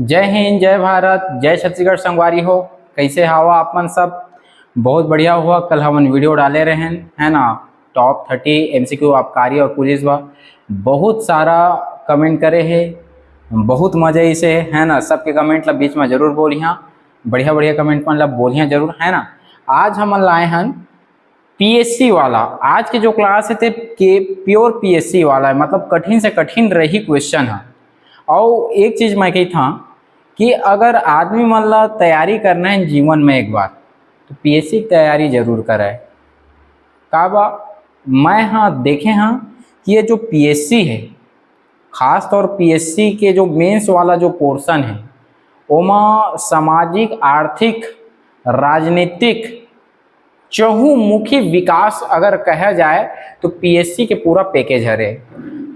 जय हिंद, जय भारत, जय छत्तीसगढ़ संगवारी हो। कैसे हवा आप मन सब? बहुत बढ़िया हुआ। कल हमन वीडियो डाले रहे है ना, टॉप 30 MCQ आबकारी और पुलिस बा। बहुत सारा कमेंट करे है, बहुत मजा इसे है ना। सबके कमेंट ला बीच में जरूर बोलिया, बढ़िया बढ़िया कमेंट मन ला बोलिया जरूर है ना। आज हमन लाए हन PSC वाला। आज के जो क्लास है के प्योर PSC वाला है, मतलब कठिन से कठिन रही क्वेश्चन है। और एक चीज मैं कही था कि अगर आदमी मन ला तैयारी करना है जीवन में एक बार, तो PSC की तैयारी जरूर करे। का बा मैं हाँ देखे हाँ कि ये जो PSC है, खास तौर PSC के जो मेंस वाला जो पोर्शन है, ओमा सामाजिक, आर्थिक, राजनीतिक चहुमुखी विकास अगर कहा जाए तो PSC के पूरा पैकेज हरे।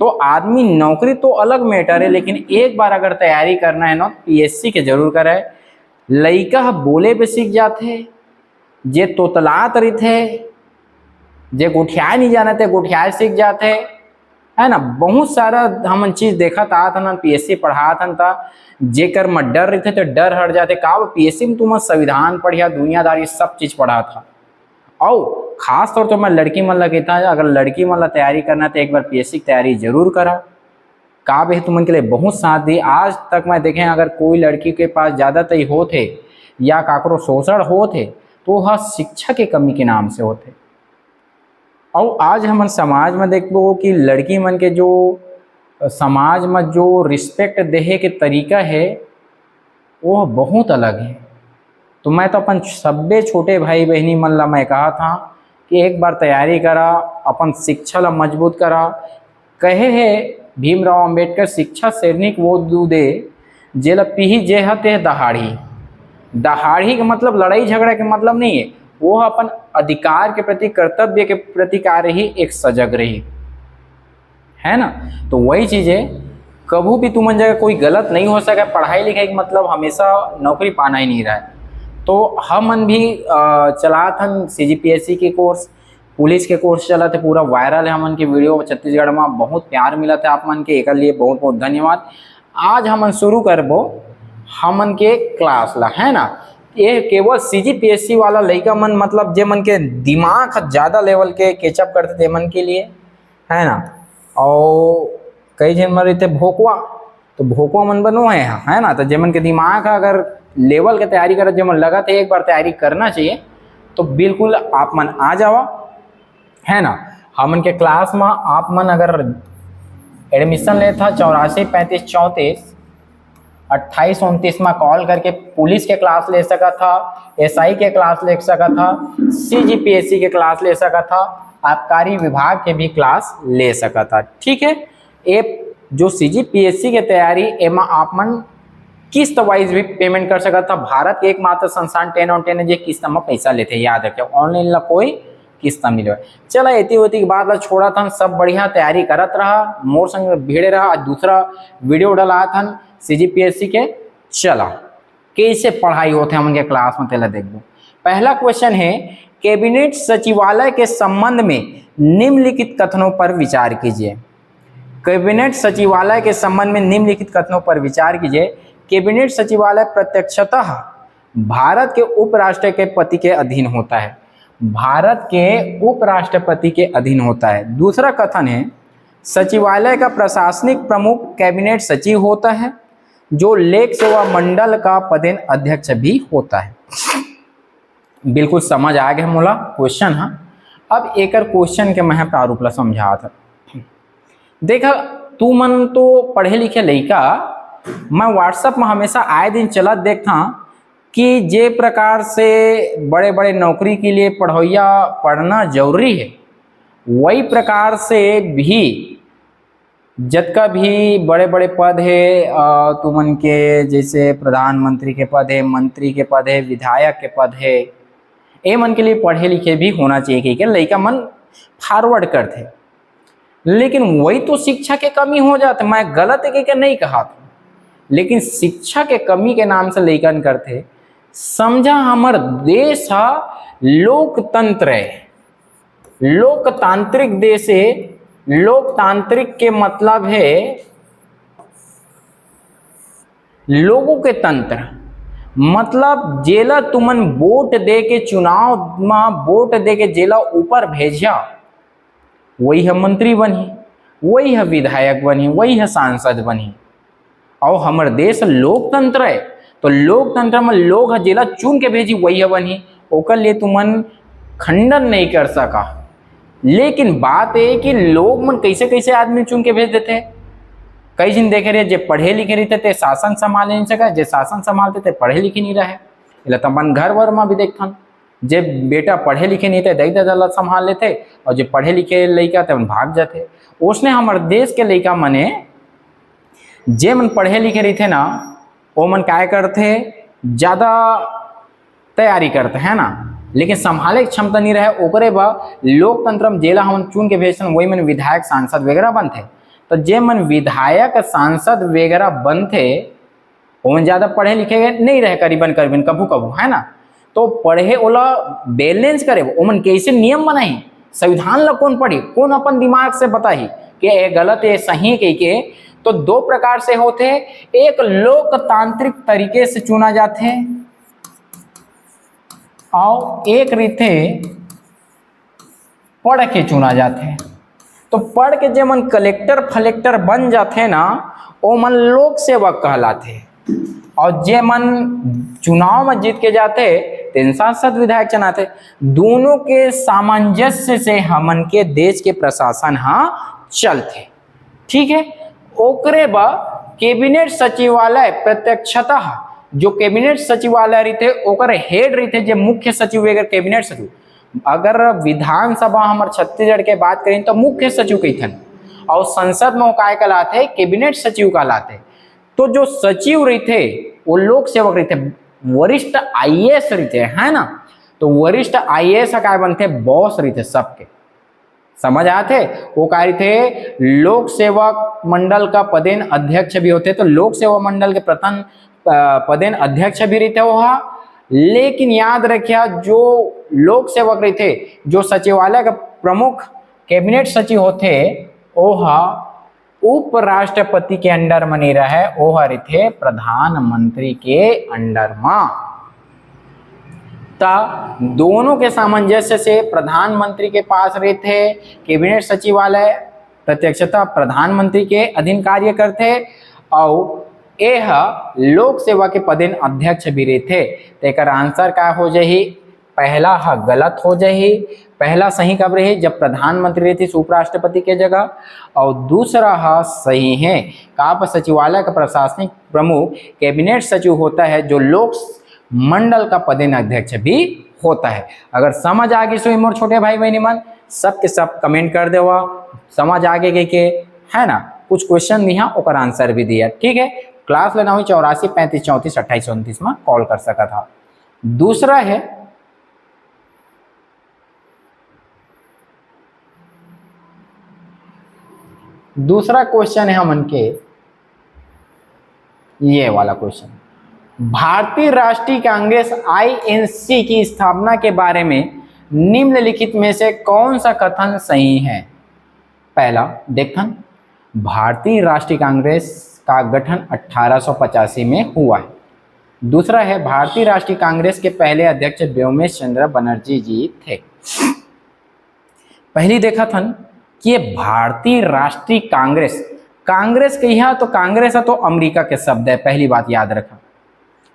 तो आदमी नौकरी तो अलग मैटर है, लेकिन एक बार अगर तैयारी करना है ना, PSC के जरूर करे। लइका बोले पे सीख जाते, जे तोतलात रही, जे गुठियाए नहीं जाना थे गुठियाए सीख जाते है ना। बहुत सारा हम चीज देखा था ना, PSC पढ़ा था जेकर में डर रही थे तो डर हट जाते। का PSC में तुम संविधान पढ़िया, दुनियादारी सब चीज पढ़ा था। और खास तौर तो मैं लड़की मन ला कहता है, अगर लड़की मन ला तैयारी करना तो एक बार PSC की तैयारी जरूर करा। का भी तुमन के लिए बहुत साथ दी। आज तक मैं देखे अगर कोई लड़की के पास ज़्यादातर होते या काकरो शोषण होते तो वह शिक्षा के कमी के नाम से होते। और आज हम समाज में देखो कि लड़की मन के जो समाज में जो रिस्पेक्ट देहे के तरीका है वो बहुत अलग है। तो मैं तो अपन सब्बे छोटे भाई बहनी मन ला मैं कहा था कि एक बार तैयारी करा, अपन शिक्षा ला मजबूत करा। कहे है भीमराव अंबेडकर, शिक्षा सैनिक वो दूधे जेला पीही जे हते दहाड़ी। दहाड़ी का मतलब लड़ाई झगड़ा के मतलब नहीं है, वो अपन अधिकार के प्रति, कर्तव्य के प्रति कार्य ही एक सजग रही है ना। तो वही चीज है, कभी भी तुम जगह कोई गलत नहीं हो सका। पढ़ाई लिखाई का मतलब हमेशा नौकरी पाना ही नहीं रहा है। तो हमन भी चला था CGPSC के कोर्स, पुलिस के कोर्स चला थे, पूरा वायरल है हमन के वीडियो छत्तीसगढ़ में। बहुत प्यार मिला था आप मन के, एक लिए बहुत बहुत धन्यवाद। आज हमन शुरू करबो हमन के क्लास ला है ना। ये केवल CGPSC वाला लड़का मन, मतलब जे मन के दिमाग ज़्यादा लेवल के केचअप करते थे मन के लिए है ना। और कई जन मन रहते भोकवा, तो भोकवा मन बनो है ना। तो जे मन के दिमाग अगर लेवल के तैयारी करे, जब मन लगा था एक बार तैयारी करना चाहिए, तो बिल्कुल आप मन आ जावा है ना। हमन के क्लास में आप मन अगर एडमिशन ले था 84 35 34 28 29 में कॉल करके पुलिस के क्लास ले सका था, SI के क्लास ले सका था, CGPSC के क्लास ले सका था, आबकारी विभाग के भी क्लास ले सका था। ठीक है, ये जो CGPSC के तैयारी एमा आप मन किस्त वाइज भी पेमेंट कर सकता था। भारत के एकमात्र संस्थान 10 on 10 है जो किस्त में पैसा लेते, याद रखे। ऑनलाइन ला कोई किस्त मिले। चला एती होती की बात ला छोड़ा था, सब बढ़िया तैयारी करत रहा, मोर संग भीड़े रहा। आज दूसरा वीडियो डाला था CGPSC के। चला कैसे पढ़ाई होते हमन के क्लास में तेला देखो। पहला क्वेश्चन है, कैबिनेट सचिवालय के संबंध में निम्नलिखित कथनों पर विचार कीजिए। कैबिनेट सचिवालय के संबंध में निम्नलिखित कथनों पर विचार कीजिए। कैबिनेट सचिवालय प्रत्यक्षतः भारत के उपराष्ट्रपति के अधीन होता है। भारत के उपराष्ट्रपति के अधीन होता है। दूसरा कथन है, सचिवालय का प्रशासनिक प्रमुख कैबिनेट सचिव होता है, जो लेख सेवा मंडल का पदेन अध्यक्ष भी होता है। बिल्कुल समझ आ गया मोला क्वेश्चन। हाँ, अब एक क्वेश्चन के मैं प्रारूप ला समझा था। देखा तू मन तो पढ़े लिखे लइका, मैं व्हाट्सएप में हमेशा आए दिन चलत देखता कि जे प्रकार से बड़े बड़े नौकरी के लिए पढ़ना जरूरी है, वही प्रकार से भी जितना भी बड़े बड़े पद है तुमन के, जैसे प्रधानमंत्री के पद है, मंत्री के पद है, विधायक के पद है, ये मन के लिए पढ़े लिखे भी होना चाहिए कि लइका मन फॉरवर्ड करते। लेकिन वही तो शिक्षा के कमी हो जाते। मैं गलत है कि नहीं कहा था, लेकिन शिक्षा के कमी के नाम से लेखन करते। समझा हमर देश लोकतंत्र है, लोकतांत्रिक देश है। लोकतांत्रिक के मतलब है लोगों के तंत्र मतलब जेला तुमन वोट दे के चुनाव में वोट दे के जेला ऊपर भेजा वही है मंत्री बनी, वही है विधायक बनी, वही है सांसद बनी। और हमारे देश लोकतंत्र है तो लोकतंत्र में लोग है जेला चुन के भेजी वही है बनी, ओकर लिए तुमन खंडन नहीं कर सका। लेकिन बात है कि लोग मन कैसे कैसे आदमी चुन के भेज देते। कई जिन देखे रहे जे पढ़े लिखे रहते थे शासन संभाल नहीं सका, जे शासन संभालते थे पढ़े लिखे नहीं रहे। इसलिए तमन घर वर में भी देखथन जे बेटा पढ़े लिखे नहीं थे दई दला संभाल लेते और जो पढ़े लिखे लड़का थे भाग जाते। उसने हमारे देश के लड़का मने जे मन पढ़े लिखे रहते ना वो मन क्या करते ज़्यादा तैयारी करते है ना, लेकिन संभाले की क्षमता नहीं रहे। ओकरे बा लोकतंत्र में जेला हम चुन के भेजते वही मन विधायक सांसद वगैरह बनते। तो जे मन विधायक सांसद वगैरह बनते वो ज़्यादा पढ़े लिखे नहीं रहे करीबन करीबन कभू कभू है ना। तो पढ़े ओला बैलेंस करे ओमन कैसे नियम बनाई, संविधान ला कौन पढ़ी, कौन अपन दिमाग से बताई कि ये गलत है सही कह के। तो दो प्रकार से होते, एक लोकतांत्रिक तरीके से चुना जाते और एक रीते पढ़ के चुना जाते। तो पढ़ के जे मन कलेक्टर फलेक्टर बन जाते ना वो मन लोक सेवक कहलाते। और जे मन चुनाव में जीत के जाते तीन सांसद विधायक चुनाते। दोनों के सामंजस्य से हमन के देश के प्रशासन हाँ चलते। ठीक है, ओकरे बा कैबिनेट सचिवालय प्रत्यक्षतः जो कैबिनेट सचिवालय रहते ओकर हेड रहते जे मुख्य सचिव वगैरह कैबिनेट सचिव। अगर विधानसभा हमारे छत्तीसगढ़ के बात करें तो मुख्य सचिव कहते और संसद में वो काय कहलाते कैबिनेट सचिव कहलाते। तो जो सचिव रहते वो लोक सेवक रहते, वरिष्ठ आईएएस रहते है ना। तो वरिष्ठ आईएएस काय बनते बॉस रहते सबके, समझ आते। वो काय थे लोक सेवक मंडल का पदेन अध्यक्ष भी होते। तो लोक सेवा मंडल के प्रथम पदेन अध्यक्ष भी रहते वहाँ। लेकिन याद रखिया जो लोक सेवक रहते जो सचिवालय का प्रमुख कैबिनेट सचिव होते ओहा उपराष्ट्रपति के अंडर में नहीं रहे, ओहा रहते प्रधानमंत्री के अंडर में। ता दोनों के सामंजस्य से प्रधानमंत्री के पास रहते कैबिनेट सचिवालय प्रत्यक्षतः प्रधानमंत्री के अधीन कार्य करते और यह लोक सेवा के पदेन अध्यक्ष भी रहते। तेकर आंसर का हो जाही, पहला हा गलत हो जाही। पहला सही कब रही जब प्रधानमंत्री रहती उपराष्ट्रपति के जगह, और दूसरा हा सही है काप सचिवालय का प्रशासनिक प्रमुख कैबिनेट सचिव होता है जो लोक मंडल का पदेन अध्यक्ष भी होता है। अगर समझ आ गई सो मोर छोटे भाई बहनी मन सब के सब कमेंट कर देवा, समझ आगे गई के है ना। कुछ क्वेश्चन दिया ओकर आंसर भी दिया। ठीक है, क्लास लेना हुई 84 35 34 28 29 में कॉल कर सका था। दूसरा है दूसरा क्वेश्चन है हमन के ये वाला क्वेश्चन, भारतीय राष्ट्रीय कांग्रेस आईएनसी की स्थापना के बारे में निम्नलिखित में से कौन सा कथन सही है। पहला देखन भारतीय राष्ट्रीय कांग्रेस का गठन 1885 में हुआ है। दूसरा है भारतीय राष्ट्रीय कांग्रेस के पहले अध्यक्ष व्योमेश चंद्र बनर्जी जी थे। पहली देखा था कि ये भारतीय राष्ट्रीय कांग्रेस, कांग्रेस कहिया तो कांग्रेस है तो अमेरिका के शब्द है, पहली बात याद रखा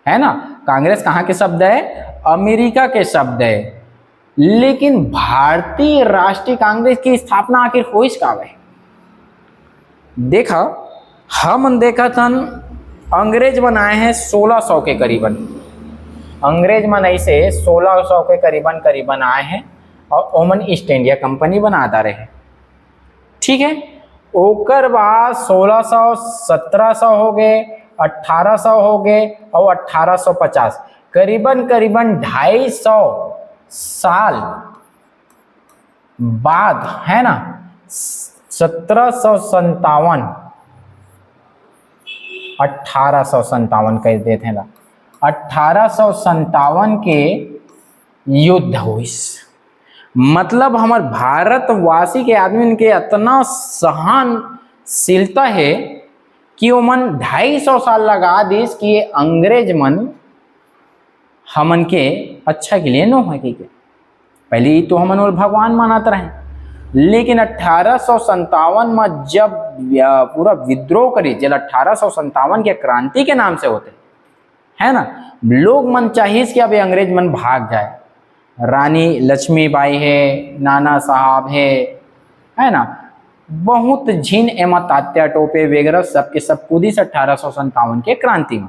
है ना। कांग्रेस कहाँ के शब्द है, अमेरिका के शब्द है। लेकिन भारतीय राष्ट्रीय कांग्रेस की स्थापना आखिर हुई कब है। देखा हम देखा था अंग्रेज बनाए हैं 1600 के करीबन, अंग्रेज मन ऐसे 1600 के करीबन करीबन आए हैं और ओमन ईस्ट इंडिया कंपनी बनाता रहे। ठीक है, ओकर बाद 1600 1700 हो गए, 1800 हो गए और 1850 करीबन करीबन 250 साल बाद है ना 1757 1857 कह देते हैं ना 1857 के युद्ध हुई। मतलब हमारे भारतवासी के आदमी के इतना सहनशीलता है कि ओमन 250 साल लगा दिस कि ये अंग्रेज मन हमन के अच्छा के लिए नो है कि पहले तो हमन और भगवान मानत रहे, लेकिन 1857 में जब पूरा विद्रोह करी, जब 1857 के क्रांति के नाम से होते है ना, लोग मन चाहिए कि अब अंग्रेज मन भाग जाए। रानी लक्ष्मीबाई है, नाना साहब है ना, बहुत झीन एमा तात्या टोपे वगैरह सबके सब कूदी से 1857 के क्रांति में,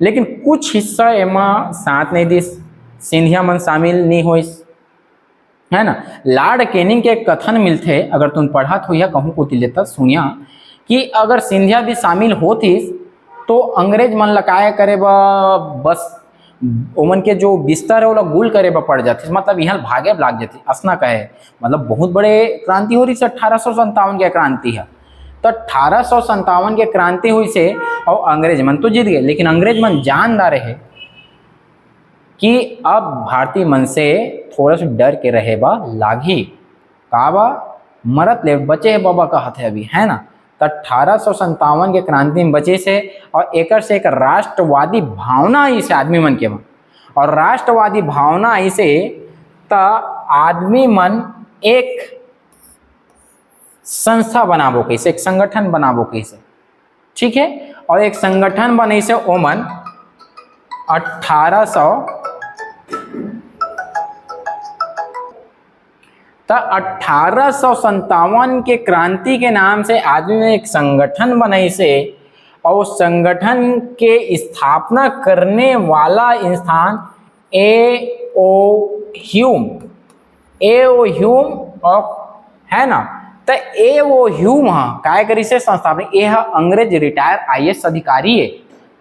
लेकिन कुछ हिस्सा एमा साथ नहीं दी, सिंधिया मन शामिल नहीं हो, है ना। लॉर्ड कैनिंग के कथन मिलते, अगर तुम पढ़ा तो यह कहूँ को लेता सुनिया कि अगर सिंधिया भी शामिल होती तो अंग्रेज मन लकाए करे बस ओमन के जो बिस्तर है वो गुल करे पड़ जाती, मतलब यहाँ भागे लाग जाती असना कहे, मतलब बहुत बड़े क्रांति हो रही से 1857 के क्रांति है। तो 1857 के क्रांति हुई से और अंग्रेज मन तो जीत गए, लेकिन अंग्रेज मन जानदार है कि अब भारतीय मन से थोड़ा सा डर के रहे बा लागी का बा मरत ले बचे है बाबा कहते हैं अभी, है ना। तो 1857 के क्रांति में बचे से और एक से एक राष्ट्रवादी भावना आई से आदमी मन के मन, और राष्ट्रवादी भावना आई से त आदमी मन एक संस्था बनाबो कैसे, एक संगठन बनाबो कैसे, ठीक है। और एक संगठन बने से ओमन 1857 के क्रांति के नाम से आदमी ने एक संगठन बनाई से, और उस संगठन के स्थापना करने वाला इंसान ए ओ ह्यूम और है ना। तो ए ओ ह्यूम काय करी से संस्थापना, यह अंग्रेज रिटायर IAS अधिकारी है,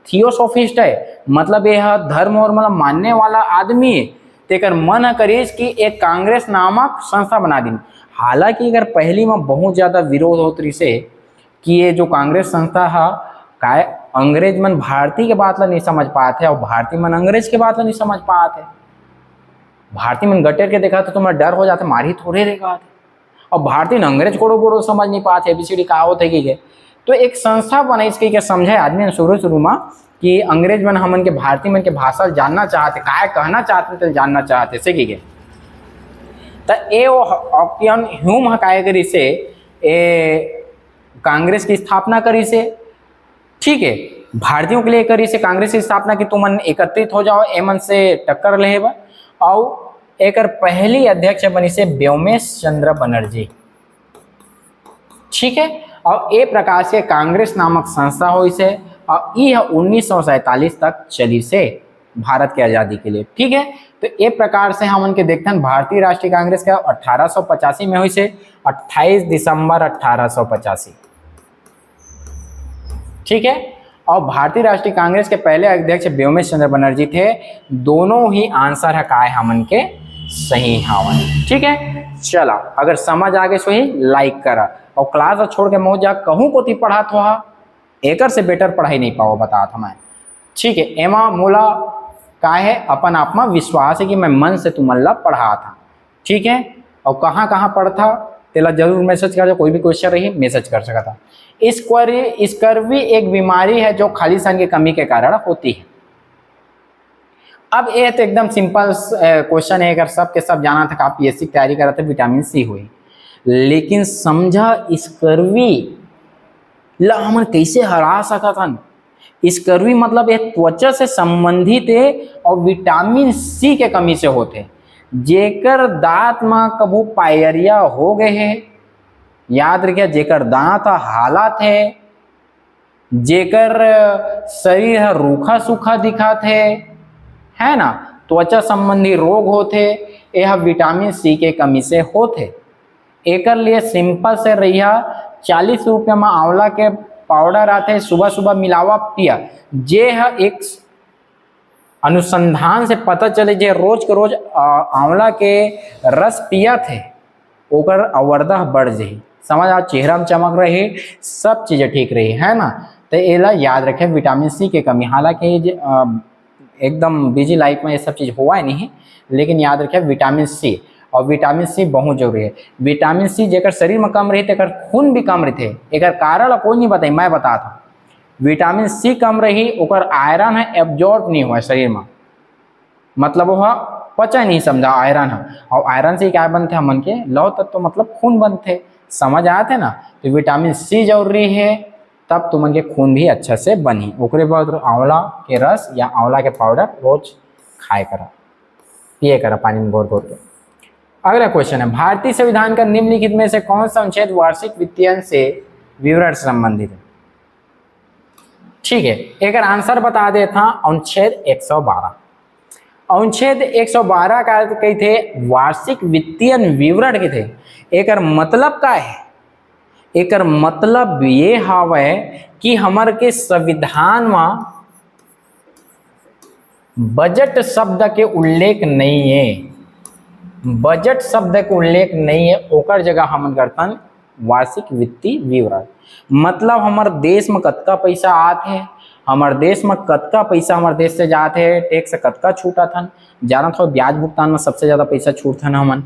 थियोसोफिस्ट है, मतलब यह धर्म और मतलब मानने वाला आदमी है। तेकर मन करीस कि एक कांग्रेस नामक संस्था बना दी। हालांकि अगर पहली में बहुत ज्यादा विरोध होत रही से कि ये जो कांग्रेस संस्था है काय अंग्रेज मन भारतीय के बात ला नहीं समझ पाते और भारतीय मन अंग्रेज के बात ला नहीं समझ पाते। भारतीय मन गटेर के देखा तो तुम्हारा डर हो जाता, मारी थोड़े देखा, और भारतीय अंग्रेज कोड़ो बोड़ो समझ नहीं पाते ABCD का होते कि तो एक संस्था बनाई इसके समझे आदमी शुरू में कि अंग्रेज मन हमन के भारतीय मन के भाषा जानना चाहते, काय कहना चाहते तो जानना चाहते से कि तो ए ऑक्टियन ह्यूम काय करी से ए कांग्रेस की स्थापना करी से, ठीक है। भारतीयों के लिए करी से कांग्रेस की स्थापना की तुमन एकत्रित हो जाओ, एमन से टक्कर ले और एक पहली अध्यक्ष बनी से व्योमेश चंद्र बनर्जी, ठीक है। और ए प्रकार से कांग्रेस नामक संस्था हुई से और यह 1947 तक चली से भारत की आज़ादी के लिए, ठीक है। तो ए प्रकार से हम उनके देखते हैं भारतीय राष्ट्रीय कांग्रेस का 1885 में हुई से 28 दिसंबर 1885, ठीक है। और भारतीय राष्ट्रीय कांग्रेस के पहले अध्यक्ष व्योमेश चंद्र बनर्जी थे। दोनों ही आंसर है काय हमन के सही हवन, ठीक है। चला अगर समझ आगे सो ही लाइक करा और क्लास छोड़ के मौज जा कहूँ को ती पढ़ा तो एकर से बेटर पढ़ाई नहीं पाओ बता था मैं, ठीक है। एमा मोला का है अपन आप में विश्वास है कि मैं मन से तुमल्ला पढ़ा था, ठीक है। और कहाँ कहाँ पढ़ता तेला जरूर मैसेज कर, कोई भी क्वेश्चन रही मैसेज कर सकता था। स्कर्वी एक बीमारी है जो खालिस्तान की कमी के कारण होती है। अब ये तो एकदम सिंपल क्वेश्चन है, अगर सब के सब जाना था कि आप PSC की तैयारी कर रहे थे विटामिन C हुई, लेकिन समझा स्कर्वी ला हमन कैसे हरा सका था। स्कर्वी मतलब एक त्वचा से संबंधित है और विटामिन C के कमी से होते, जेकर दांत में कभू पायरिया हो गए है, याद रखिए जेकर दांत हालत है, जेकर शरीर रूखा सूखा दिखा थे, है ना, त्वचा संबंधी रोग होते, यह विटामिन C के कमी से होते। एकर लिए सिंपल से रहिया 40 रुपये में आंवला के पाउडर आते, सुबह सुबह मिलावा पिया। जे है एक अनुसंधान से पता चले जे रोज के रोज आंवला के रस पिया थे ओकर अवरदा बढ़ जाही, समझ आ चेहरा में चमक रही, सब चीजें ठीक रही, है ना। तो एला याद रखें विटामिन C के कमी, हालांकि एकदम बिजी लाइफ में ये सब चीज़ हुआ ही नहीं, लेकिन याद रखें विटामिन C, और विटामिन C बहुत जरूरी है। विटामिन C जेकर शरीर में कम रही तेकर खून भी कम रहते, एक कारण कोई नहीं बताई, मैं बताता विटामिन सी कम रही, ओकर आयरन है एब्जॉर्ब नहीं हुआ शरीर में, मतलब वह पचा नहीं समझा आयरन है। और आयरन से क्या बनते हमन के लौह तत्व तो मतलब खून बनते, समझ आते ना। तो विटामिन सी जरूरी है, तब तुमन के खून भी अच्छा से बनी। ओकरे बाद आंवला के रस या आंवला के पाउडर रोज खाए करा, पिए करा पानी में घोर घोर के। अगला क्वेश्चन है, भारतीय संविधान का निम्नलिखित में से कौन सा अनुच्छेद वार्षिक वित्तीय से विवरण से संबंधित है? ठीक है, एक आंसर बता देता, अनुच्छेद 112। अनुच्छेद 112 का कही थे वार्षिक वित्तीय विवरण के थे। एक मतलब का है, एक मतलब ये हावे कि हमार के संविधान में बजट शब्द के उल्लेख नहीं है, बजट शब्द के उल्लेख नहीं है, ओकर जगह हम करतन वार्षिक वित्तीय विवरण। मतलब हमारे देश में कतका पैसा आते हैं, हमारे देश में कतका पैसा हमारे देश से जाते हैं, टैक्स कतका छूटा था, जाना थोड़ा ब्याज भुगतान में सबसे ज़्यादा पैसा छूट था ना हमन।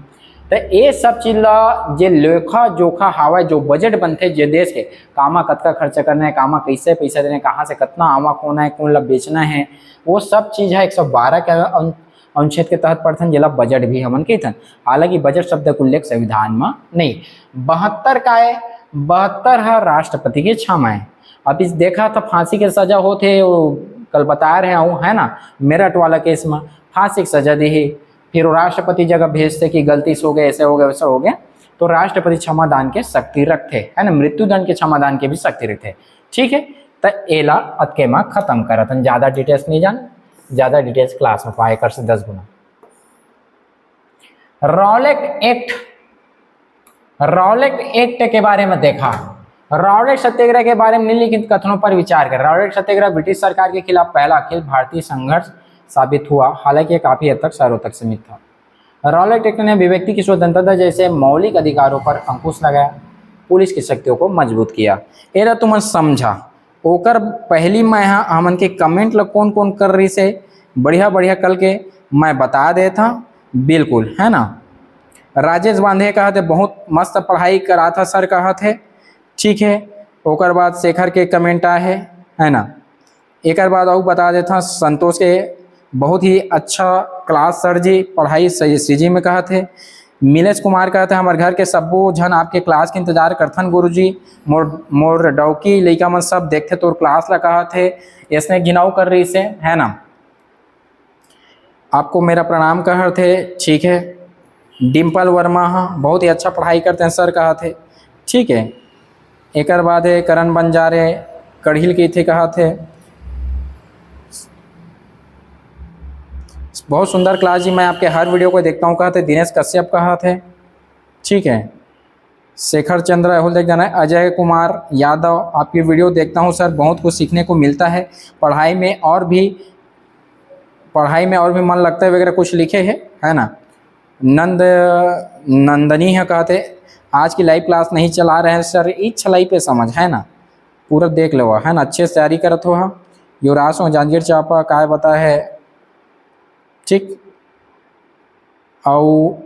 तो ये सब चीज ला जे लेखा जोखा हवा जो बजट बनते जे देश के, कामा कतका खर्चा करना है, कामा कैसे पैसा देना है, कहाँ से कितना आवा खोना है, कौन ला बेचना है, वो सब चीज़ है 112 के अनुच्छेद के तहत पढ़थन, जिला बजट भी हमन के थन। हालांकि बजट शब्द का उल्लेख संविधान में नहीं। 72 का है, 72 है राष्ट्रपति की क्षमा है। अब इस देखा था फांसी की सजा होते, वो कल बता रहे हूँ है ना, मेरठ वाला केस में फांसी की सजा दी है, फिर वो राष्ट्रपति जगह भेजते कि गलती से हो गए, ऐसे हो गए वैसे हो गए, तो राष्ट्रपति क्षमा दान के शक्ति रखते है ना, मृत्यु दंड के क्षमा दान के भी शक्ति रखते। ठीक है, तो एला अतके में खत्म करत, ज्यादा डिटेल्स नहीं जान, ज्यादा डिटेल्स क्लास में पाए कर से 10 गुना। रॉलेट एक्ट के बारे में देखा, रॉलेट सत्याग्रह के बारे में निम्नलिखित कथनों पर विचार कर। रॉलेट सत्याग्रह ब्रिटिश सरकार के खिलाफ पहला अखिल भारतीय संघर्ष साबित हुआ, हालांकि ये काफी हद तक शहरों तक सीमित था। रॉलेट एक्ट ने अभिव्यक्ति की स्वतंत्रता जैसे मौलिक अधिकारों पर अंकुश लगाया, पुलिस की शक्तियों को मजबूत किया। एरा तुम समझा, ओकर पहली मैं हमन के कमेंट ला कौन कौन कर रही से बढ़िया बढ़िया कल के मैं बता देता, बिल्कुल है ना। राजेश बांधे कहा थे बहुत मस्त पढ़ाई करा था सर कहा थे, ठीक है। ओकर बाद शेखर के कमेंट आए है ना। एक बाद और बता देता संतोष के बहुत ही अच्छा क्लास सर जी पढ़ाई सीजी में कहा थे। मिलेश कुमार कहते हैं हमारे घर के सबो झन आपके क्लास के इंतजार करथन गुरुजी, मोर डौकी लइका मन सब देखते तोर क्लास ला कहा थे, इसने गिनाव कर रही से है ना। आपको मेरा प्रणाम कह थे, ठीक है। डिम्पल वर्मा हाँ बहुत ही अच्छा पढ़ाई करते हैं सर कहा थे, ठीक है। एक बाद है करण बंजारे कढ़िल के थे कहा थे, बहुत सुंदर क्लास जी, मैं आपके हर वीडियो को देखता हूँ कहा थे। दिनेश कश्यप कहा थे, ठीक है। शेखर चंद्र राहुल देख जाना है। अजय कुमार यादव आपकी वीडियो देखता हूँ सर, बहुत कुछ सीखने को मिलता है, पढ़ाई में और भी मन लगता है वगैरह कुछ लिखे है ना। नंदनी है कहते आज की लाइव क्लास नहीं चला रहे हैं सर, इच छलाई पे समझ है ना, पूरा देख लो है ना, अच्छे से तैयारी करत हो। हाँ युवराज हो जांजगीर चापा काय बता है, ठीक। और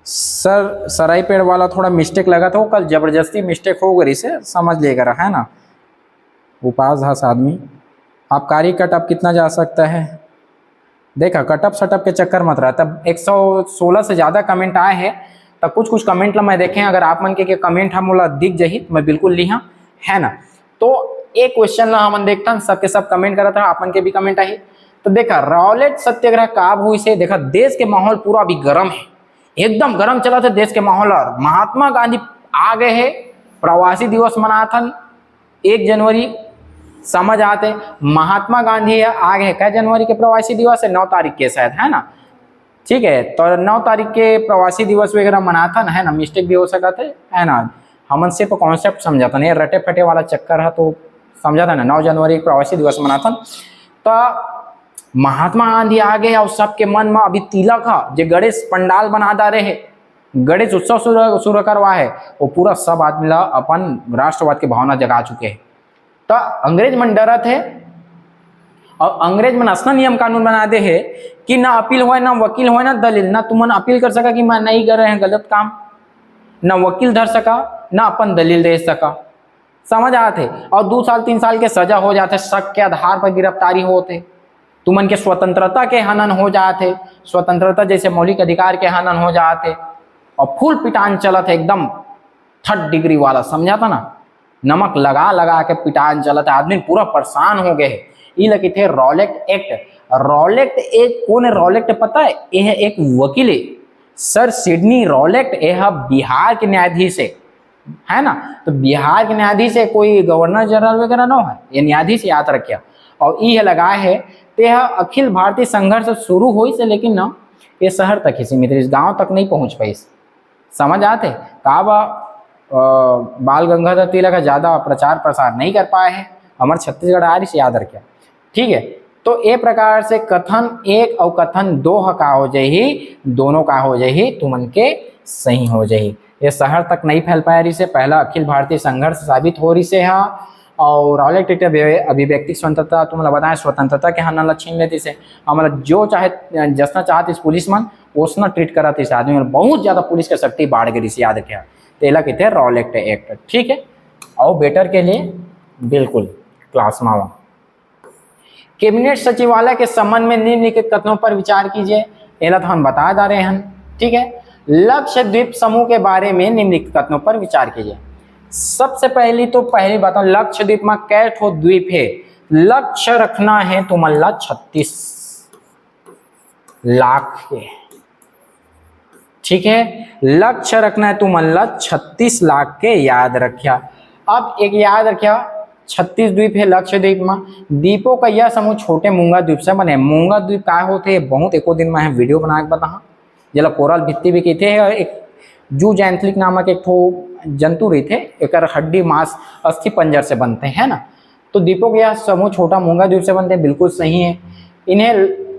सर सराई पेड़ वाला थोड़ा मिस्टेक लगा था, वो कल जबरदस्ती मिस्टेक हो गई से समझ लेगा है ना। उपास हस आदमी आबकारी कट अब कितना जा सकता है, देखा कटअप सटअप के चक्कर मत रहा। तब 116 से ज़्यादा कमेंट आए हैं, तब कुछ कुछ कमेंट ला मैं देखें, अगर आप मन के कमेंट हम मोला दिख जाही मैं बिल्कुल लिहा है ना। तो एक क्वेश्चन ला हम देखता सबके सब कमेंट करा था, आप मन के भी कमेंट आई। तो देखा रॉलेट सत्याग्रह कब हुई से, देखा देश के माहौल पूरा अभी गर्म है, एकदम गर्म चला था देश के माहौल। और महात्मा गांधी आ गए है, प्रवासी दिवस मनाथन 1 जनवरी समझ आते। महात्मा गांधी आ गए क्या जनवरी के प्रवासी दिवस है 9 तारीख के शायद है ना, ठीक है। तो 9 तारीख के प्रवासी दिवस वगैरह मनाथन है ना, मिस्टेक भी हो सका थे है ना। हमन सिर्फ कॉन्सेप्ट समझा था, नहीं रटे फटे वाला चक्कर है तो समझा था ना 9 जनवरी प्रवासी दिवस मनाथन। तो महात्मा गांधी आ गए और सबके मन में अभी तिलक है, जो गणेश पंडाल बना दा रहे, गणेश उत्सव शुरू करवा है, वो पूरा सब आदमी ला अपन राष्ट्रवाद की भावना जगा चुके हैं। तो अंग्रेज मन डरत है, और अंग्रेज मन असना नियम कानून बना दे है कि ना अपील हो ना वकील हो ना दलील, ना तुमन अपील कर सका कि मैं नहीं कर रहे हैं गलत काम, ना वकील धर सका ना अपन दलील दे सका, समझ आते, और 2 साल 3 साल के सजा हो जाते, शक के आधार पर गिरफ्तारी होते, तुमन के स्वतंत्रता के हनन हो जाते, स्वतंत्रता जैसे मौलिक अधिकार के हनन हो जाते, और फुल पिटान चलत है एकदम 3rd डिग्री वाला, समझा था ना, नमक लगा लगा के पिटान चलत है, आदमी पूरा परेशान हो गए। ये लगे थे रॉलेट एक्ट। रॉलेट एक कौन है? रॉलेट पता है? यह एक वकील है, सर सिडनी रॉलेट। यह बिहार के न्यायाधीश है ना, तो बिहार के न्यायाधीश है, कोई गवर्नर जनरल वगैरह ना है, ये न्यायाधीश याद रखिए। और यह लगाए है तो यह अखिल भारतीय संघर्ष शुरू हुई से, लेकिन ना ये शहर तक ही सीमित, इस गांव तक नहीं पहुंच पाई। समझ आते कहा बाल गंगाधर तिलक ज़्यादा प्रचार प्रसार नहीं कर पाए हैं, हमारे छत्तीसगढ़ आर्य से याद रखिए, ठीक है। तो ए प्रकार से कथन 1 और कथन 2 का हो जाही, दोनों का हो जाही तुमन के सही हो जाही। ये शहर तक नहीं फैल पाया रही से, पहला अखिल भारतीय संघर्ष साबित हो रही से है। और रॉलेट एक्ट अभिव्यक्ति स्वतंत्रता तुम बताएं, स्वतंत्रता के हनन छीन लेती से, हमारा जो चाहे जसना चाहती पुलिस मन ओसना ट्रीट करा इस आदमी में, बहुत ज़्यादा पुलिस के शक्ति बाढ़ गई से, याद रखिए। तेला कहते हैं रॉलेट एक्ट, ठीक है। और बेटर के लिए बिल्कुल क्लास में आओ। कैबिनेट सचिवालय के संबंध में निम्नलिखित कथनों पर विचार कीजिए। एला तो हम बता जा रहे हैं, ठीक है। लक्षद्वीप समूह के बारे में निम्नलिखित कथनों पर विचार कीजिए। सबसे पहली बात, लक्षद्वीप में कै ठो द्वीप है? लक्ष्य रखना है तुम्हारा 36 लाख के, ठीक है। लक्ष्य रखना है तुम्हारा 36 लाख के, याद रखिया। अब एक याद रखिया, 36 द्वीप है लक्षद्वीप में। द्वीपों का यह समूह छोटे मूंगा द्वीप से बने। मूंगा द्वीप का होते बहुत एको दिन में वीडियो बना के बता, जला कोरल भित्ति भी कहते हैं। एक जू जैंथलिक नामक एक ठो जंतु रही थे, एक हड्डी मांस अस्थि पंजर से बनते हैं ना। तो द्वीपों के यह समूह छोटा मूंगा द्वीप से बनते हैं, बिल्कुल सही है। इन्हें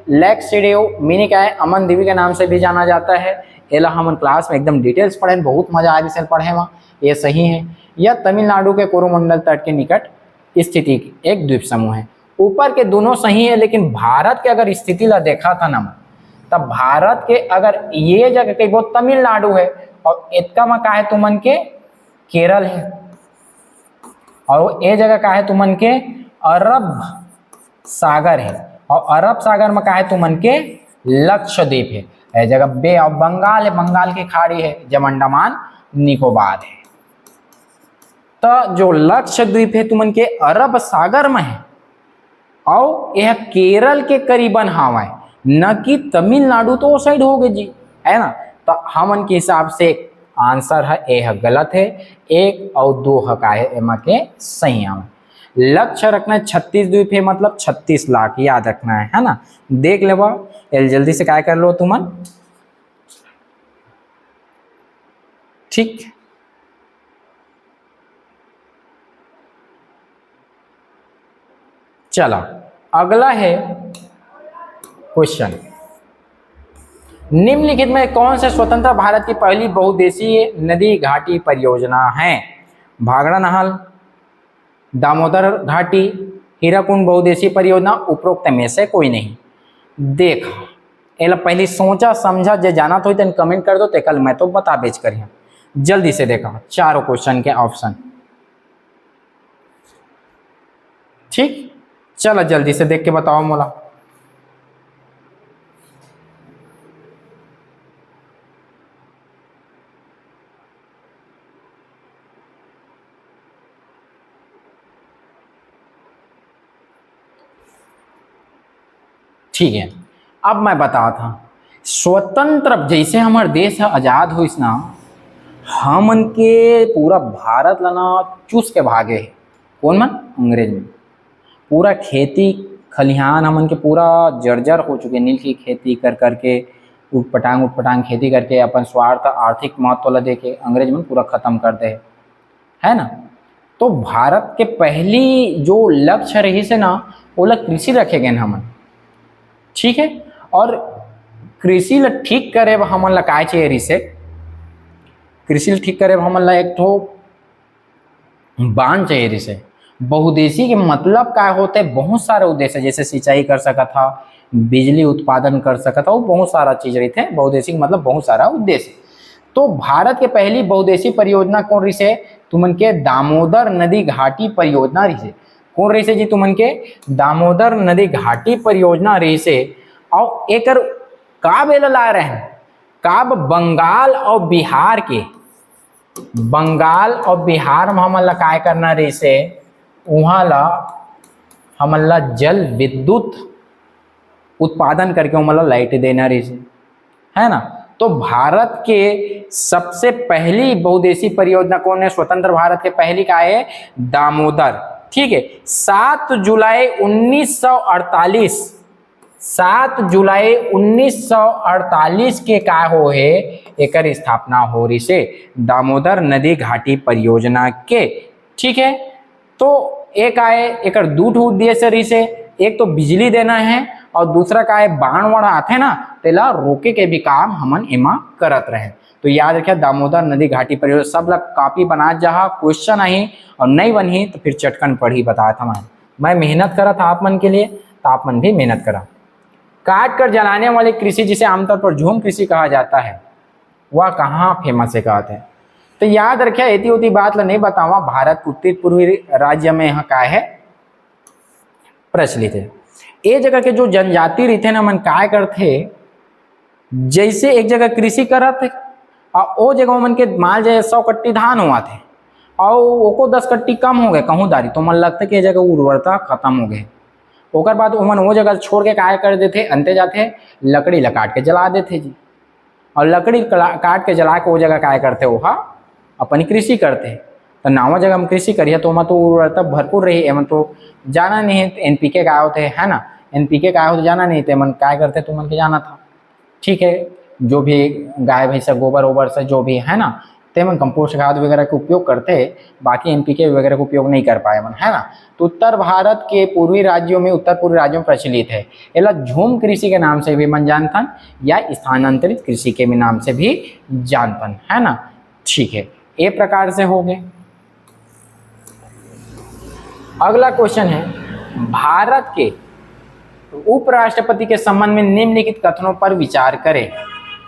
लैक्सिडियो मिनी क्या है, अमन द्वीप के नाम से भी जाना जाता है। एला हम क्लास में एकदम डिटेल्स पढ़े, बहुत मजा आ रही पढ़े वहाँ, ये सही है। यह तमिलनाडु के कोरोमंडल तट के निकट स्थिति एक द्वीप समूह है। ऊपर के दोनों सही है, लेकिन भारत के अगर स्थिति ला देखा था ना, तब भारत के अगर ये जगह कहीं बहुत तमिलनाडु है, और इतना में का है तुमन के केरल है, और ये जगह का है तुमन के अरब सागर है, और अरब सागर में का है तुमन के लक्षद्वीप है। ये जगह बे ऑफ बंगाल है, बंगाल की खाड़ी है, जब अंडमान निकोबार है। तो जो लक्षद्वीप है तुमन के अरब सागर में है, और यह केरल के करीबन हवा है, न कि तमिलनाडु तो वो साइड हो गए जी, है ना। तो हमन के हिसाब से आंसर है यह गलत है, 1 और 2 हका है एमा के सही है। लक्ष्य रखना है 36 द्वीप है, मतलब 36 लाख, याद रखना है ना। देख ले जल्दी से क्या कर लो तुमन, ठीक। चलो अगला है क्वेश्चन, निम्नलिखित में कौन से स्वतंत्र भारत की पहली बहुउद्देशीय नदी घाटी परियोजना है? भाखड़ा नहर, दामोदर घाटी, हीराकुंड बहुउद्देशीय परियोजना, उपरोक्त में से कोई नहीं। देख एला पहले सोचा समझा, जे जाना तो कमेंट कर दो, ते कल मैं तो बता बेच कर। जल्दी से देखा चारों क्वेश्चन के ऑप्शन, ठीक। चलो जल्दी से देख के बताओ मोला। ठीक है, अब मैं बता था, स्वतंत्र जैसे हमारे देश है आजाद हुई ना, हमन के पूरा भारत लना चूस के भागे है। कौन मन? अंग्रेज में। पूरा खेती खलिहान हमन के पूरा जर्जर हो चुके, नील की खेती कर करके उटपटांग खेती करके अपन स्वार्थ आर्थिक महत्व ला देके अंग्रेज मन पूरा खत्म कर दे, है ना। तो भारत के पहली जो लक्ष्य रही से ना, वो लग कृषि रखे गए हमन, ठीक है। और कृषि ला ठीक करे हमन ला काय चाहिए रिसे, कृषि ला ठीक करे हमन ला एक ठो बांध चाहिए रिसे। बहुउद्देशीय के मतलब क्या होते हैं? बहुत सारे उद्देश्य, जैसे सिंचाई कर सका था, बिजली उत्पादन कर सका था, वो बहुत सारा चीज रही थे। बहुउद्देशीय मतलब बहुत सारा उद्देश्य। तो भारत के पहली बहुउद्देशीय परियोजना कौन रही से? तुमन के दामोदर नदी घाटी परियोजना रही से। कौन रही से जी? तुमन के दामोदर नदी घाटी परियोजना रही से। और एकर का बेला ला रहे हैं, काब बंगाल और बिहार के, बंगाल और बिहार में हमन ला काय करना रही से, वहाँ ला हमन ला जल विद्युत उत्पादन करके हमन ला लाइट देना रही से, है ना। तो भारत के सबसे पहली बहुउद्देशीय परियोजना कौन है? स्वतंत्र भारत के पहली का है दामोदर, ठीक है। 7 जुलाई 1948, 7 जुलाई 1948 के का हो है एकर स्थापना हो रही से, दामोदर नदी घाटी परियोजना के, ठीक है। तो एक आए एकर दू उद्देश्य रही से, एक तो बिजली देना है और दूसरा का है बाण वाण आथे ना तेला रोके के भी काम हमन एमा करत रहे। तो याद रखिए दामोदर नदी घाटी परियोजना सब लोग कॉपी बना जहा, क्वेश्चन आई और नहीं बनी तो फिर चटकन पढ़ी बताया था मैं मेहनत करा था आप मन के लिए, तो आप मन भी मेहनत करा। काट कर जलाने वाली कृषि जिसे आमतौर पर झूम कृषि कहा जाता है, वह कहाँ फेमस है कहते हैं? तो याद रखिए इतनी उतनी बात ला नहीं बतावा, भारत उत्तर पूर्वी राज्य में यहाँ का है प्रचलित है। ये जगह के जो जनजाति रहते ना मन काय करते, जैसे एक जगह कृषि करत और वो जगह मन के माल जाए 100 कट्टी धान हुआ थे और ओको 10 कट्टी कम हो गए कहूँ दारी, तो मन लगता कि ये जगह उर्वरता खत्म हो गए। ओकर बाद उमन वो जगह छोड़ के काय कर देते, अंते जाते लकड़ी ला काट के जला देते जी, और लकड़ी काट के जला के वो जगह काय करते वहाँ अपनी कृषि करते। तो नावा जगह हम कृषि करिए तो वहाँ तो उर्वरता भरपूर रही, एमन तो जाना नहीं है NPK काय होते है ना, NPK काय होते जाना नहीं थे, मन काय करते तो मन के जाना था, ठीक है। जो भी गाय भैंस गोबर वोबर से जो भी है ना, ते मन कंपोस्ट खाद वगैरह का उपयोग करते, बाकी NPK वगैरह का उपयोग नहीं कर पाए मन, है ना। तो उत्तर भारत के पूर्वी राज्यों में, उत्तर पूर्वी राज्यों में प्रचलित है। एला झूम कृषि के नाम से भी मन जानथन या स्थानांतरित कृषि के भी नाम से भी जानथन, है ना, ठीक है। ये प्रकार से हो गए। अगला क्वेश्चन है, भारत के उपराष्ट्रपति के संबंध में निम्नलिखित कथनों पर विचार करें।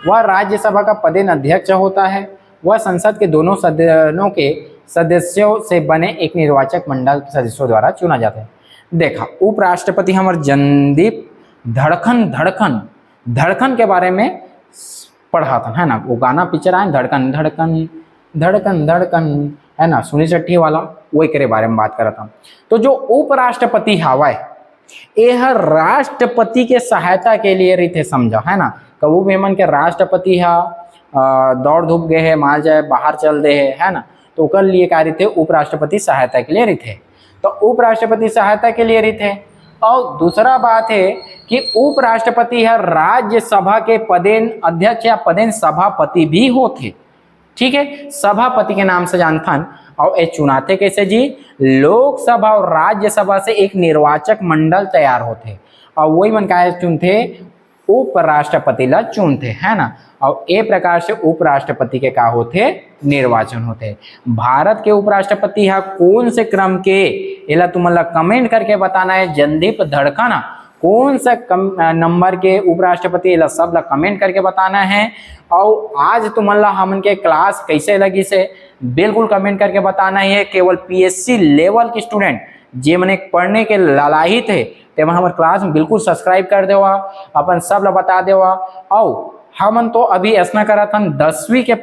वह राज्यसभा का पदेन अध्यक्ष होता है, वह संसद के दोनों सदनों के सदस्यों से बने एक निर्वाचक मंडल के सदस्यों द्वारा चुना जाता है। देखा उपराष्ट्रपति हमारे जनदीप धड़कन के बारे में पढ़ा था, है ना। वो गाना पिक्चर आए धड़कन धड़कन धड़कन धड़कन, है ना, सुनील शेट्टी वाला, वही के बारे में बात कर रहा था। तो जो उपराष्ट्रपति हवाए यह राष्ट्रपति के सहायता के लिए रही थे, समझा, है ना। कबू भी मन के राष्ट्रपति दौड़ धूप गए है, माल जाए बाहर चल दे है ना, तो ओकर लिए कार्य थे उपराष्ट्रपति सहायता के लिए रही थे। तो उपराष्ट्रपति सहायता के लिए रही थे। और दूसरा बात है कि उपराष्ट्रपति है राज्यसभा के पदेन अध्यक्ष या पदेन सभापति भी होते, ठीक है, सभापति के नाम से जानथन। और ये चुनाते कैसे जी? लोकसभा और राज्यसभा से एक निर्वाचक मंडल तैयार होते और वही मन का चुनते उपराष्ट्रपति ला चुनते, है ना। और ए प्रकार से उपराष्ट्रपति के का होते निर्वाचन होते। भारत के उपराष्ट्रपति है कौन से क्रम के, एला तुमला कमेंट करके बताना है। जनदीप धड़कन कौन सा नंबर के उपराष्ट्रपति, एला सब ला कमेंट करके बताना है। और आज तुमला हमन के क्लास कैसे लगी से बिल्कुल कमेंट करके बताना है। केवल PSC लेवल के स्टूडेंट जे मने पढ़ने के लालाही थे ते मन हमारे क्लास में बिल्कुल सब्सक्राइब कर देवा, अपन सब ला बता देवा। और हमन तो अभी ऐसा करा था 10वीं के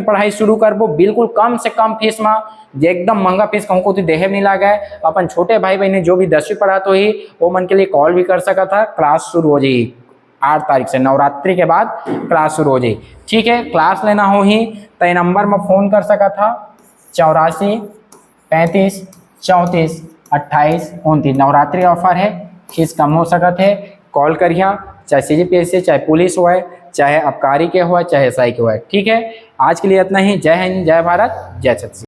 पढ़ाई शुरू करबो बिल्कुल कम से कम फीस में, जे एकदम महंगा फीस कहूँ को तो देहे नहीं लगा है। अपन छोटे भाई बहन जो भी 10वीं पढ़ा तो ही वो मन के लिए कॉल भी कर सका था। क्लास शुरू हो जाएगी 8 तारीख से, नवरात्रि के बाद क्लास शुरू हो जाएगी, ठीक है। क्लास लेना हो ही तो नंबर में फ़ोन कर सका था 84 35 34 28 29। नवरात्रि ऑफर है, फीस कम हो सकत है, कॉल करिए, चाहे CGPSC चाहे पुलिस हो, चाहे आबकारी के हो, चाहे SI के हो, ठीक है। आज के लिए इतना ही। जय हिंद, जय भारत, जय छत्तीसगढ़।